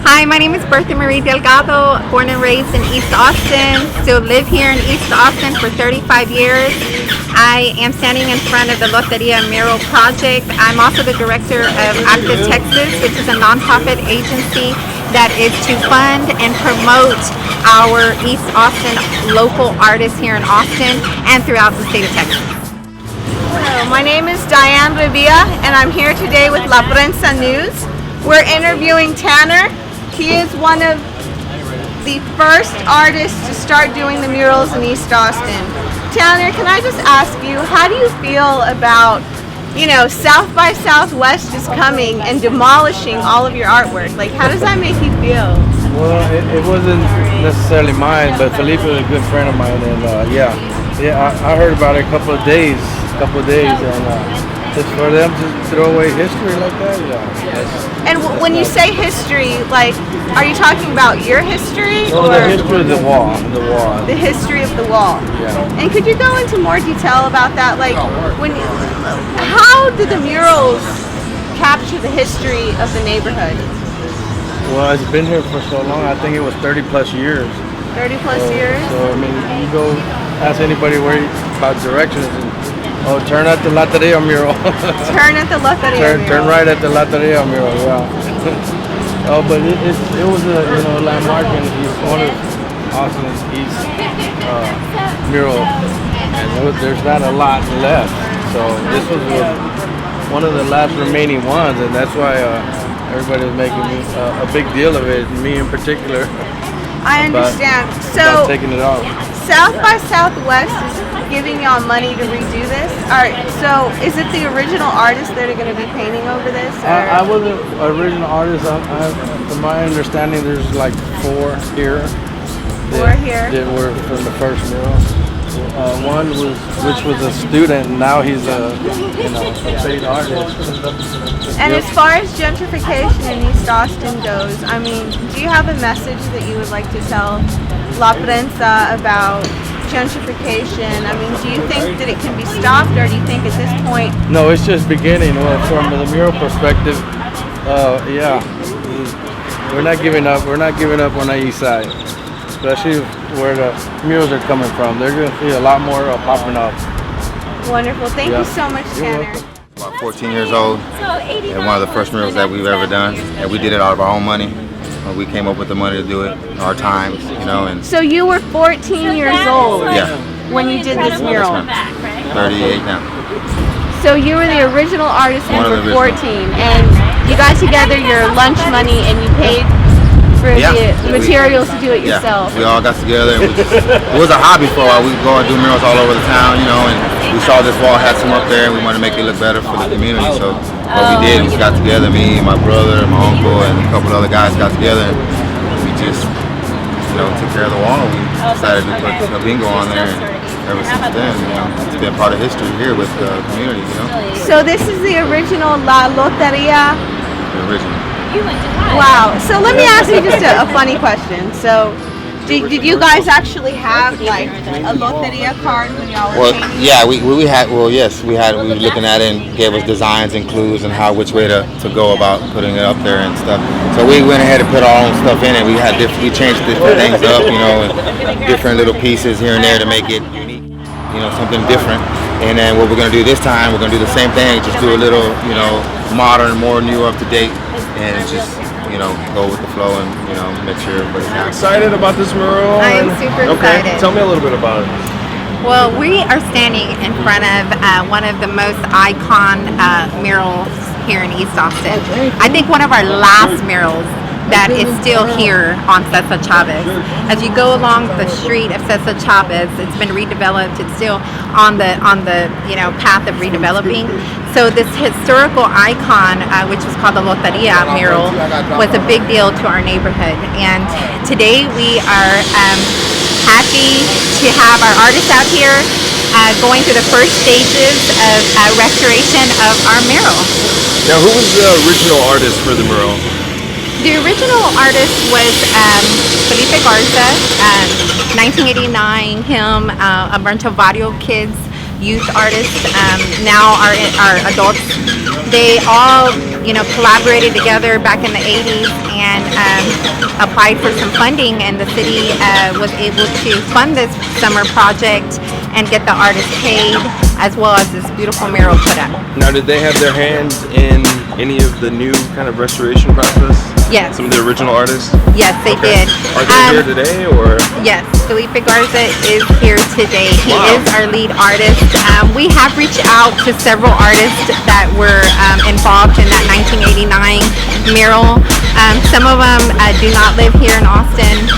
Hi, my name is Bertha Marie Delgado, born and raised in East Austin. Still live here in East Austin for 35 years. I am standing in front of the Lotaria mural project. I'm also the director of Active Texas, which is a nonprofit agency that is to fund and promote our East Austin local artists here in Austin and throughout the state of Texas. Hello, my name is Diane Revilla, and I'm here today with La Prensa News. We're interviewing Tanner. He is one of the first artists to start doing the murals in East Austin. Tanner, can I just ask you, how do you feel about, South by Southwest is coming and demolishing all of your artwork? Like, how does that make you feel? Well, it wasn't necessarily mine, but Felipe was a good friend of mine, and I heard about it a couple of days, and just for them to throw away history like that, yeah. And when you say history, like, are you talking about your history? Well, or the history of the wall. The history of the wall. Yeah. And could you go into more detail about that? Like, how did the murals capture the history of the neighborhood? Well, it's been here for so long. I think it was 30 plus years. 30 plus years? So, I mean, you go ask anybody about directions and, turn at the Lotaria mural. Turn at the Lotaria mural. Turn right at the Lotaria mural, yeah. But it was a landmark in one of Austin's East mural, and there's not a lot left. So this was one of the last remaining ones, and that's why everybody was making a big deal of it, me in particular. I understand. About taking it off. South by Southwest is giving y'all money to redo this. All right. So is it the original artists that are going to be painting over this? I wasn't an original artist. From my understanding, there's like four here. That were from the first mural. One which was a student, and now he's a paid artist. And as far as gentrification in East Austin goes, I mean, do you have a message that you would like to tell La Prensa about gentrification? I mean, do you think that it can be stopped, or do you think at this point? No, it's just beginning. Well, from the mural perspective, we're not giving up. We're not giving up on the east side, especially where the murals are coming from. They're going to see a lot more popping up. Wonderful. Thank you so much, Tanner. About 14 years old, and one of the first murals that we've ever done, and we did it out of our own money. We came up with the money to do it, our time, and. So you were 14 years old. Yeah. When you did this mural. 38 now. So you were the original artist when you were 14, and you got together your lunch money and you paid for the materials to do it yourself. Yeah, we all got together, and it was a hobby for a while. We'd go and do murals all over the town, and we saw this wall had some up there, and we wanted to make it look better for the community. So what we did, we got together, me and my brother, my uncle, and a couple of other guys got together, and we just, took care of the wall. We decided to put a bingo on there, and ever since then, it's been part of history here with the community, So this is the original La Lotaria? The original. Wow. So let me ask you just a funny question. So did you guys actually have like a Loteria card when y'all were painting? Yeah, we had. Well, yes, we had. We were looking at it and gave us designs and clues and which way to go about putting it up there and stuff. So we went ahead and put our own stuff in it. We changed different things up, and different little pieces here and there to make it unique, something different. And then what we're gonna do this time, we're gonna do the same thing, just do a little, modern, more new, up to date, and just go with the flow and make sure everybody's happy. Excited about this mural? I am super excited. Tell me a little bit about it. Well, we are standing in front of one of the most icon murals here in East Austin. I think one of our last murals that is still here on Cesar Chavez. As you go along the street of Cesar Chavez, it's been redeveloped. It's still on the path of redeveloping. So this historical icon, which was called the Lotaria mural, was a big deal to our neighborhood. And today we are happy to have our artists out here going through the first stages of restoration of our mural. Now, who was the original artist for the mural? The original artist was Felipe Garza, 1989. Him, a bunch of Barrio kids youth artists, now are adults. They all, collaborated together back in the 80s and applied for some funding, and the city was able to fund this summer project and get the artists paid, as well as this beautiful mural put up. Now, did they have their hands in any of the new kind of restoration process? Yes. Some of the original artists? Yes, they Okay. did. Are they here today, or? Yes, Felipe Garza is here today. He Wow. is our lead artist. We have reached out to several artists that were involved in that 1989 mural. Some of them do not live here in Austin.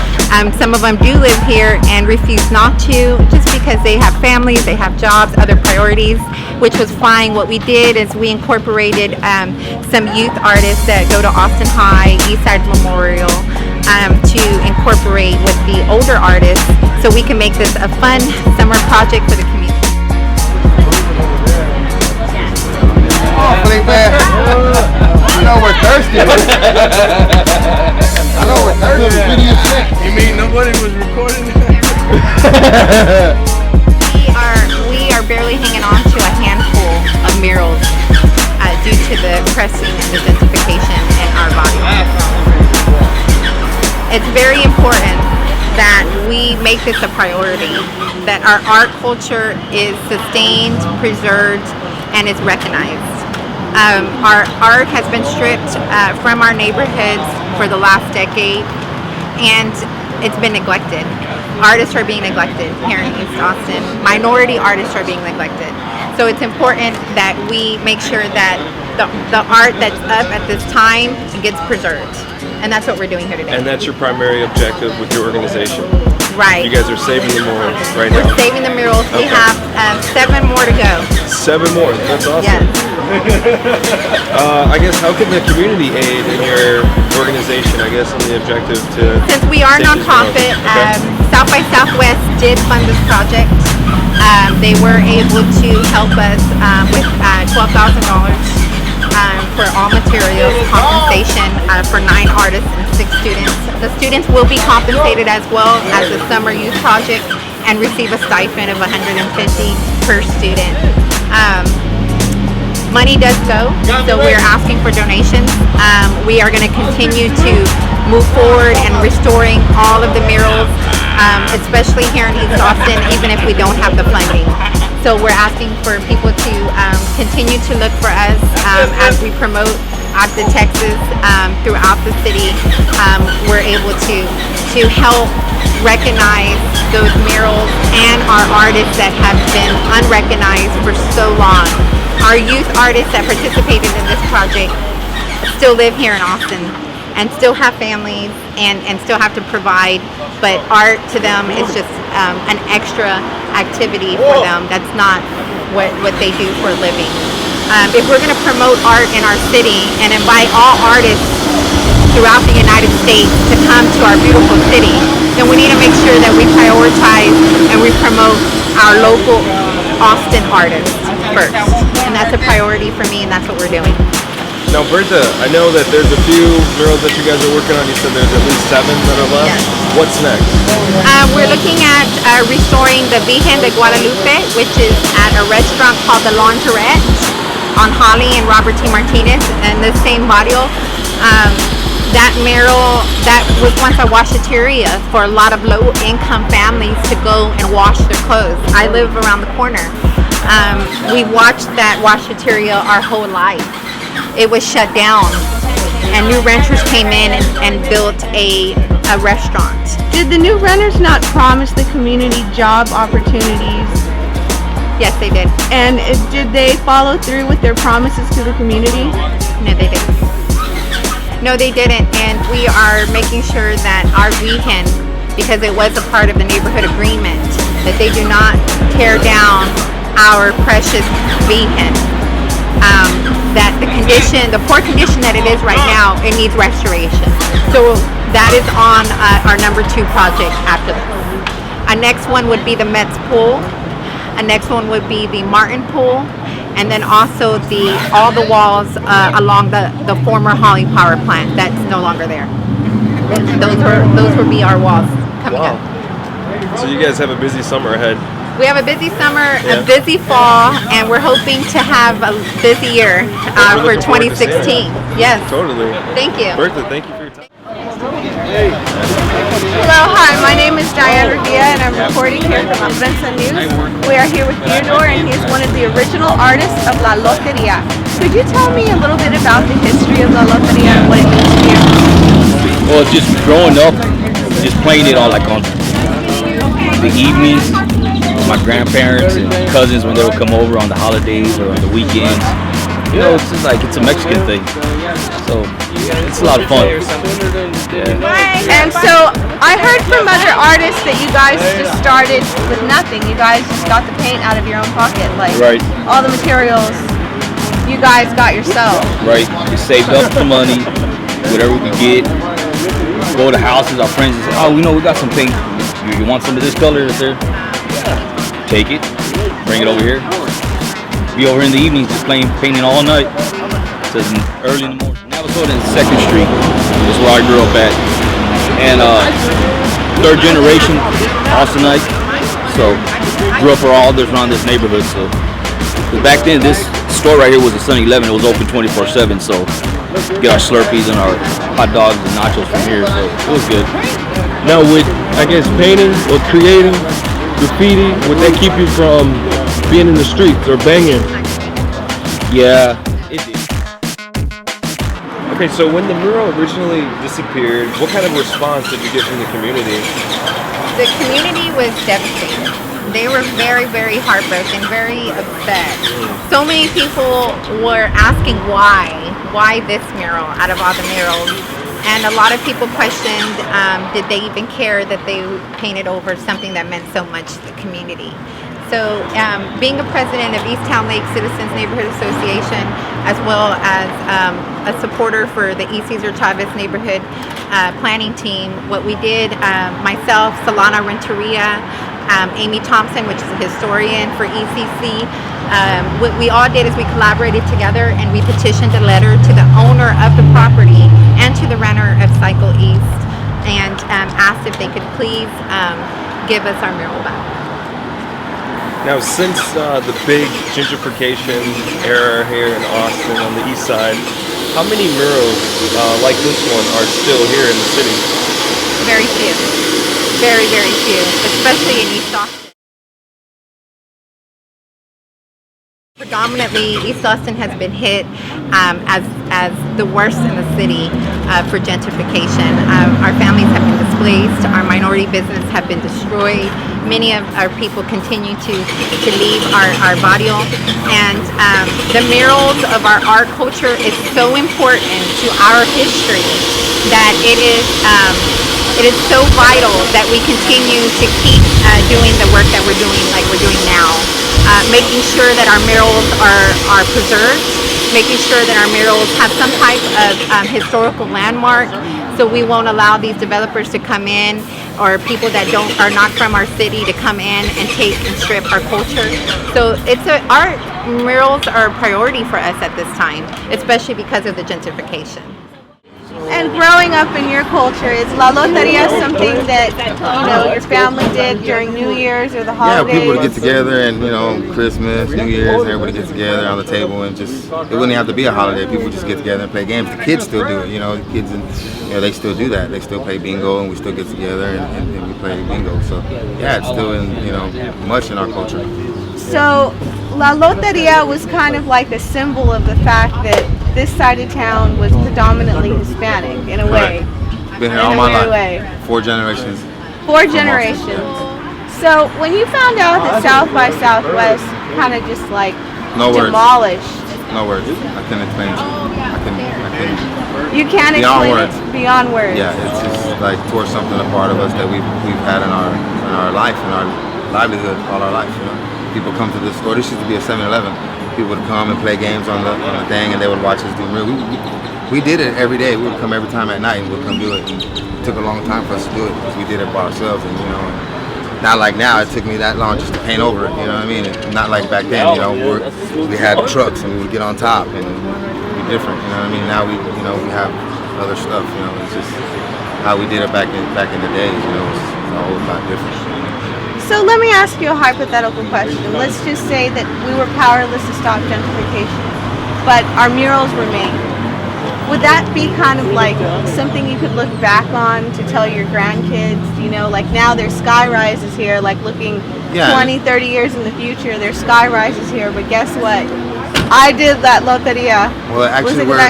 Some of them do live here and refuse not to, just because they have families, they have jobs, other priorities, which was fine. What we did is we incorporated some youth artists that go to Austin High, Eastside Memorial, to incorporate with the older artists, so we can make this a fun summer project for the community. Oh, Felipe. I know we're thirsty. I know we're thirsty. You mean nobody was recording? We are barely hanging on to a handful of murals due to the pressing and the gentrification in our body. It's very important that we make this a priority, that our art culture is sustained, preserved, and is recognized. Our art has been stripped from our neighborhoods for the last decade, and it's been neglected. Artists are being neglected here in East Austin. Minority artists are being neglected. So it's important that we make sure that the art that's up at this time gets preserved. And that's what we're doing here today. And that's your primary objective with your organization? Right. You guys are saving the murals right We're now? saving the murals. We Okay. have 7 more to go. 7 more. That's awesome. Yes. I guess, how can the community aid in your organization, I guess, on the objective to... Since we are save these nonprofit, murals? Okay. South by Southwest did fund this project. They were able to help us with $12,000 for all materials, compensation for 9 artists and 6 students. The students will be compensated as well as the summer youth project and receive a stipend of $150 per student. Money does go, so we're asking for donations. We are going to continue to move forward and restoring all of the murals, especially here in East Austin, even if we don't have the funding. So we're asking for people to continue to look for us as we promote out the Texas throughout the city. We're able to help recognize those murals and our artists that have been unrecognized for so long. Our youth artists that participated in this project still live here in Austin and still have families and still have to provide, but art to them is just an extra activity for them. That's not what they do for a living. If we're going to promote art in our city and invite all artists throughout the United States to come to our beautiful city, then we need to make sure that we prioritize and we promote our local Austin artists first. And that's a priority for me, and that's what we're doing. Now, Berta, I know that there's a few murals that you guys are working on. You said there's at least 7 that are left. Yes. What's next? We're looking at restoring the Virgen de Guadalupe, which is at a restaurant called the Laundrette on Holly and Robert T. Martinez in the same barrio. That mural, that was once a washateria for a lot of low-income families to go and wash their clothes. I live around the corner. We watched that washateria our whole life. It was shut down, and new renters came in and built a restaurant. Did the new renters not promise the community job opportunities? Yes, they did. And did they follow through with their promises to the community? No, they didn't. No, they didn't, and we are making sure that our weekend, because it was a part of the neighborhood agreement, that they do not tear down our precious weekend. That the poor condition that it is right now, it needs restoration. So that is on our number 2 project after this. Our next one would be the Mets pool. A next one would be the Martin pool, and then also all the walls along the former Holly power plant that's no longer there. Those will be our walls coming up. So you guys have a busy summer ahead. We have a busy summer, a busy fall, and we're hoping to have a busy year for 2016. Yes. Totally. Thank you. Bertha, thank you for your time. Hello, hi, my name is Diane Revilla and I'm reporting here from La Prensa News. We are here with Theodore and he's one of the original artists of La Lotaria. Could you tell me a little bit about the history of La Lotaria and what it means to you? Well, just growing up, just playing it on the evenings, with my grandparents and cousins when they would come over on the holidays or on the weekends. You know, it's just it's a Mexican thing. So it's a lot of fun. Yeah. And so I heard from other artists that you guys just started with nothing. You guys just got the paint out of your own pocket, Right. all the materials you guys got yourself. Right. We saved up the money, whatever we could get. Go to houses, our friends, and say, oh, we got some paint. You want some of this color? Is there? Take it, bring it over here. Be over in the evenings just painting all night till early in the morning. Navasota and 2nd Street is where I grew up at. And 3rd generation Austinite. So grew up around this neighborhood. So back then this store right here was a 7-Eleven. It was open 24/7. So get our Slurpees and our hot dogs and nachos from here. So it was good. Now, with painting or creating graffiti, would that keep you from being in the streets or banging? Yeah, it did. Okay, so when the mural originally disappeared, what kind of response did you get from the community? The community was devastated. They were very, very heartbroken, very upset. So many people were asking why this mural out of all the murals. And a lot of people questioned, did they even care that they painted over something that meant so much to the community? So being a president of East Town Lake Citizens Neighborhood Association, as well as a supporter for the East Cesar Chavez Neighborhood Planning Team, what we did, myself, Solana Renteria, Amy Thompson, which is a historian for ECC, what we all did is we collaborated together and we petitioned a letter to the owner of the property and to the renter of Cycle East and asked if they could please give us our mural back. Now, since the big gentrification era here in Austin on the east side, how many murals like this one are still here in the city? Very few. Very, very few, especially in East Austin. Predominantly, East Austin has been hit as the worst in the city for gentrification. Our families have been displaced. Our minority business have been destroyed. Many of our people continue to leave our barrio. And the murals of our art culture is so important to our history that it is so vital that we continue to keep doing the work that we're doing like we're doing now. Making sure that our murals are preserved, making sure that our murals have some type of historical landmark, so we won't allow these developers to come in or people that are not from our city to come in and take and strip our culture. So our murals are a priority for us at this time, especially because of the gentrification. And growing up in your culture, is La Lotaria something that your family did during New Year's or the holidays? Yeah, people would get together and Christmas, New Year's, everybody gets together on the table and just it wouldn't have to be a holiday. People just get together and play games. The kids still do it. The kids they still do that. They still play bingo and we still get together and we play bingo. So yeah, it's still much in our culture. So La Lotaria was kind of like a symbol of the fact that this side of town was predominantly Hispanic in a way. Been here all my life. 4 generations. 4 generations. So when you found out that South by Southwest kind of just demolished. No words. I couldn't explain it. I couldn't. You can't explain it beyond words. Yeah, it's just tore something apart of us that we've had in our life, in our livelihood all our life. People come to this store. This used to be a 7-Eleven. People would come and play games on the thing, and they would watch us do real. We did it every day. We would come every time at night, and we'd come do it. And it took a long time for us to do it because we did it by ourselves. And not like now. It took me that long just to paint over it. You know what I mean? And not like back then. We had trucks, and we would get on top, and it'd be different. You know what I mean? Now we have other stuff. It's just how we did it back in the days. It's a whole lot different. So let me ask you a hypothetical question. Let's just say that we were powerless to stop gentrification, but our murals remain. Would that be kind of like something you could look back on to tell your grandkids, you know, like now there's sky rises here, like looking 20, 30 years in the future, there's sky rises here, but guess what? I did that Lotaria. Well, actually, we're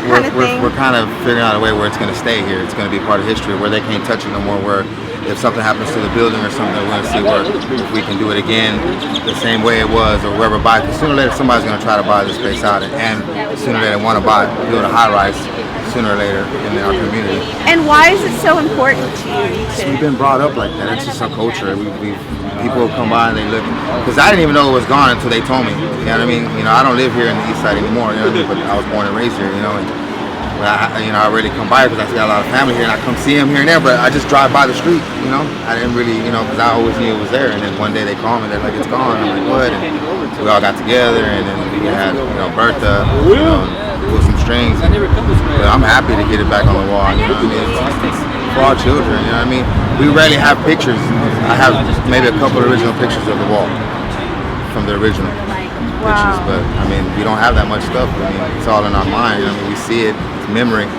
kind of figuring out a way where it's going to stay here. It's going to be part of history where they can't touch it no more, where if something happens to the building or something, we're going to see where if we can do it again the same way it was, or whoever buys it. Sooner or later, somebody's going to try to buy this space out, and sooner or later want to build a high-rise sooner or later in our community. And why is it so important to you? We've been brought up like that. It's just our culture. People come by and they look, because I didn't even know it was gone until they told me. You know what I mean? You know, I don't live here in the East Side anymore. You know what I mean? But I was born and raised here. You know, and I really come by because I got a lot of family here, and I come see them here and there. But I just drive by the street. You know, I didn't really, you know, because I always knew it was there. And then one day they called me. They're like, "It's gone." I'm like, "What?" And we all got together, and then we had, you know, Bertha, you know, with some strings. But I'm happy to get it back on the wall. You know what I mean? It's for our children. You know what I mean? We rarely have pictures. I have maybe a couple of original pictures of the wall from the original pictures, but I mean, we don't have that much stuff. I mean, it's all in our mind. You know, I mean, we see it, it's memory,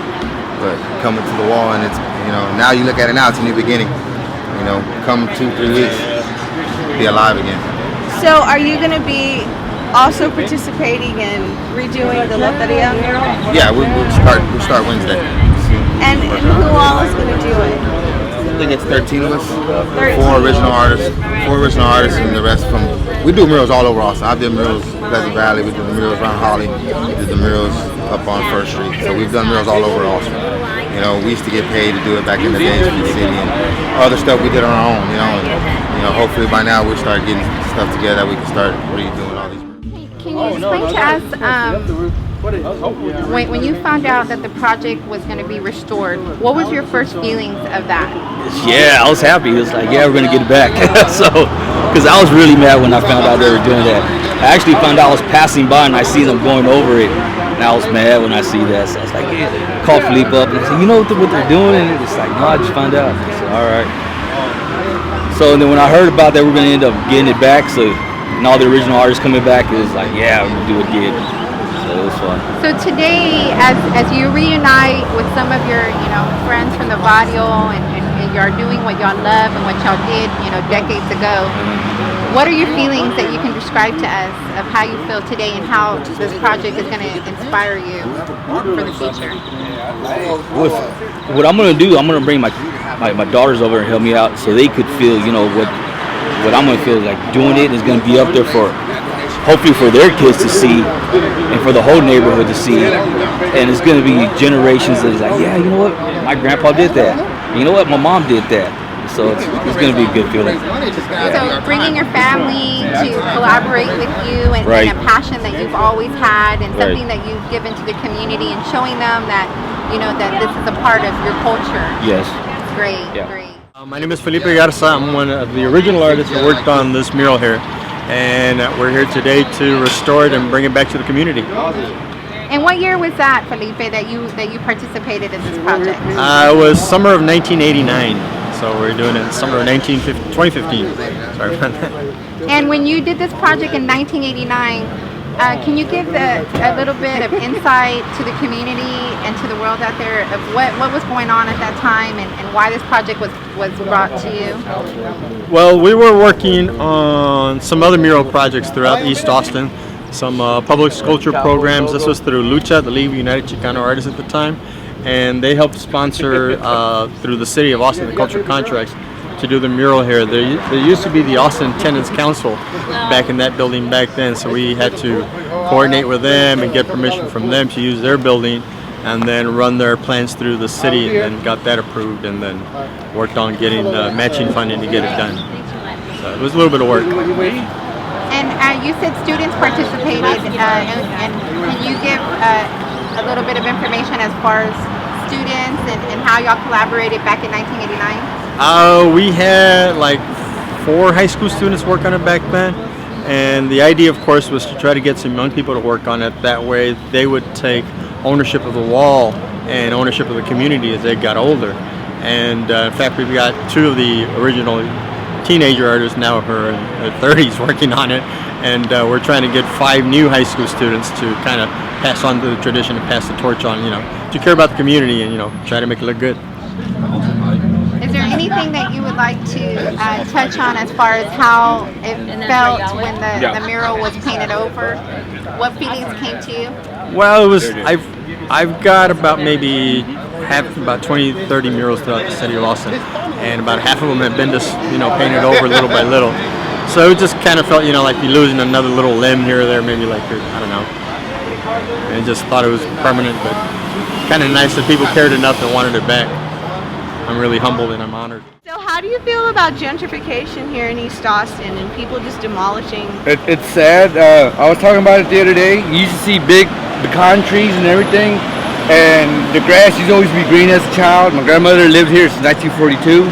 but coming to the wall, and it's, you know, now you look at it now, it's a new beginning. You know, come 2-3 weeks, be alive again. So, are you going to be also participating in redoing the Lotaria mural? Yeah, we start Wednesday. And who all is going to do it? I think it's 13 of us. 4 original artists, and the rest from. We do murals all over Austin. I did murals Pleasant Valley. We did the murals around Holly. We did the murals up on First Street. So we've done murals all over Austin. You know, we used to get paid to do it back in the days for the city, and other stuff we did on our own. You know, and, you know, hopefully by now we'll start getting stuff together that we can start redoing all these. Can you explain to us? When you found out that the project was going to be restored, what was your first feelings of that? Yeah, I was happy. It was like, yeah, we're going to get it back. So, because I was really mad when I found out they were doing that. I actually found out I was passing by and I see them going over it. And I was mad when I see that. So I was like, yeah, call Felipe up and I said, you know what they're doing? And it's like, no, I just found out. I said, all right. So and then when I heard about that, we're going to end up getting it back. So, and all the original artists coming back, it was like, yeah, we're going to do it again. So it was fun. So today, as you reunite with some of your, you know, friends from the barrio, and you're doing what y'all love and what y'all did, you know, decades ago, what are your feelings that you can describe to us of how you feel today and how this project is going to inspire you for the future? What I'm going to do, I'm going to bring my daughters over and help me out so they could feel, you know, what I'm going to feel like doing it is going to be up there for, hopefully for their kids to see and for the whole neighborhood to see. And it's going to be generations that is like, yeah, you know what, my grandpa did that. You know what, my mom did that. So it's going to be a good feeling. So bringing your family to collaborate with you and a passion that you've always had and something that you've given to the community and showing them that, you know, that this is a part of your culture. Yes. Great, Yeah. great. My name is Felipe Garza. I'm one of the original artists that worked on this mural here. And we're here today to restore it and bring it back to the community. And what year was that, Felipe, that you participated in this project? It was summer of 1989. So we're doing it in summer of 2015. Sorry about that. And when you did this project in 1989, can you give a little bit of insight to the community and to the world out there of what was going on at that time and why this project was brought to you? Well, we were working on some other mural projects throughout East Austin, some public sculpture programs. This was through Lucha, the League of United Chicano Artists at the time, and they helped sponsor through the City of Austin, the culture contracts, to do the mural here. There used to be the Austin Tenants Council back in that building back then, so we had to coordinate with them and get permission from them to use their building and then run their plans through the city and got that approved and then worked on getting matching funding to get it done. So it was a little bit of work. And you said students participated, and can you give a little bit of information as far as students and how y'all collaborated back in 1989? We had like 4 high school students work on it back then, and the idea, of course, was to try to get some young people to work on it. That way they would take ownership of the wall and ownership of the community as they got older. And in fact, we've got 2 of the original teenager artist, now her 30s, working on it, and we're trying to get 5 new high school students to kind of pass on the tradition and pass the torch on, to care about the community and try to make it look good. Is there anything that you would like to touch on as far as how it felt when the mural was painted over? What feelings came to you? Well, it was I've got about maybe about 20, 30 murals throughout the city of Austin, and about half of them have been just painted over little by little. So it just kind of felt like you're losing another little limb here or there, maybe like I don't know. And just thought it was permanent, but kind of nice that people cared enough and wanted it back. I'm really humbled and I'm honored. So how do you feel about gentrification here in East Austin and people just demolishing? It's sad. I was talking about it the other day. You used to see big pecan trees and everything, and the grass used to always be green as a child. My grandmother lived here since 1942,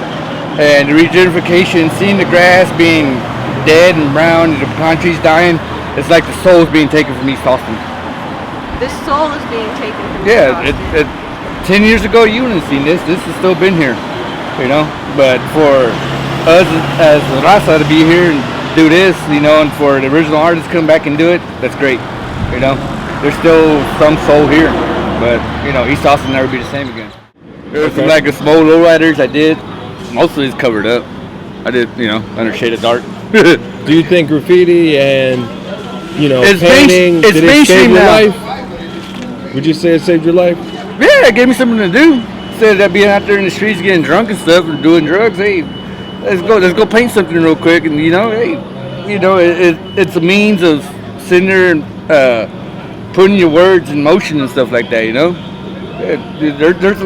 and the regentrification, seeing the grass being dead and brown and the pecan trees dying, it's like the soul is being taken from East Austin. The soul is being taken from East Austin. 10 years ago, you wouldn't have seen this. This has still been here, But for us as Raza to be here and do this, and for the original artists to come back and do it, that's great, There's still some soul here, but, East Austin will never be the same again. There's some like small lowriders I did. Mostly it's covered up. I did, under shade of dark. Do you think graffiti and, It's painting, it's did it save your now. life? Would you say it saved your life? Yeah, it gave me something to do. Instead of being out there in the streets getting drunk and stuff and doing drugs, hey, let's go paint something real quick. And it's a means of sitting there and putting your words in motion and stuff like that. There's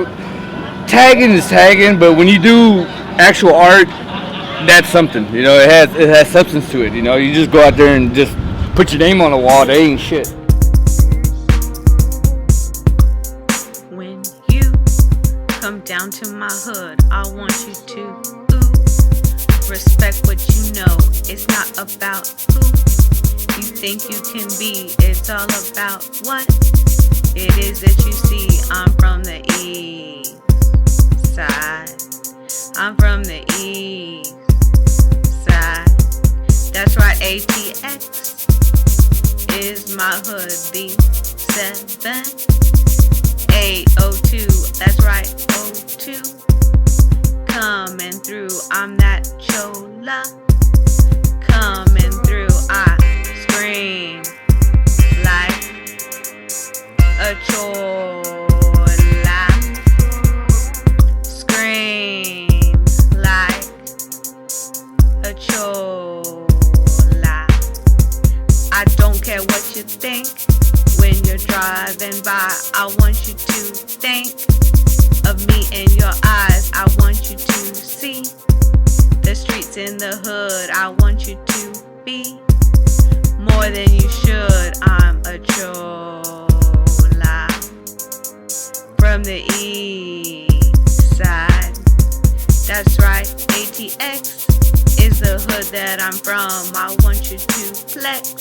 tagging is tagging, but when you do actual art, that's something. It has substance to it. You just go out there and just put your name on the wall. That ain't shit. Come down to my hood, I want you to respect what you know. It's not about who you think you can be, it's all about what it is that you see. I'm from the east side. I'm from the east side. That's right, ATX is my hood, the 7-802, that's right, 02. Coming through, I'm that chola. Coming through, I scream like a chola. Scream like a chola. I don't care what you think. When you're driving by, I want you to think of me in your eyes. I want you to see the streets in the hood. I want you to be more than you should. I'm a chola from the east side. That's right, ATX is the hood that I'm from. I want you to flex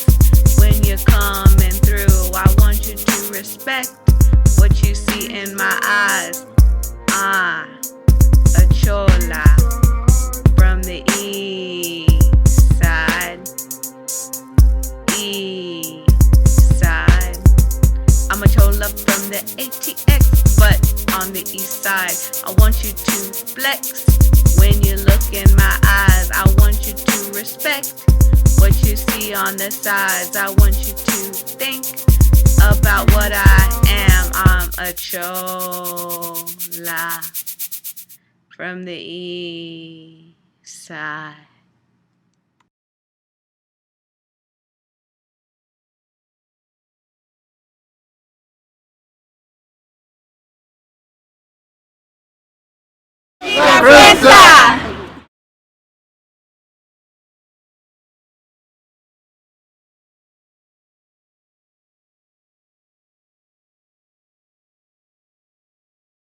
when you're coming through. I want you to respect what you see in my eyes. I'm a chola from the east side. East side. I'm a chola from the ATX, but on the east side. I want you to flex when you look in my eyes. I want you to respect what you see on the sides. I want you to think about what I am. I'm a chola from the east side. Representa!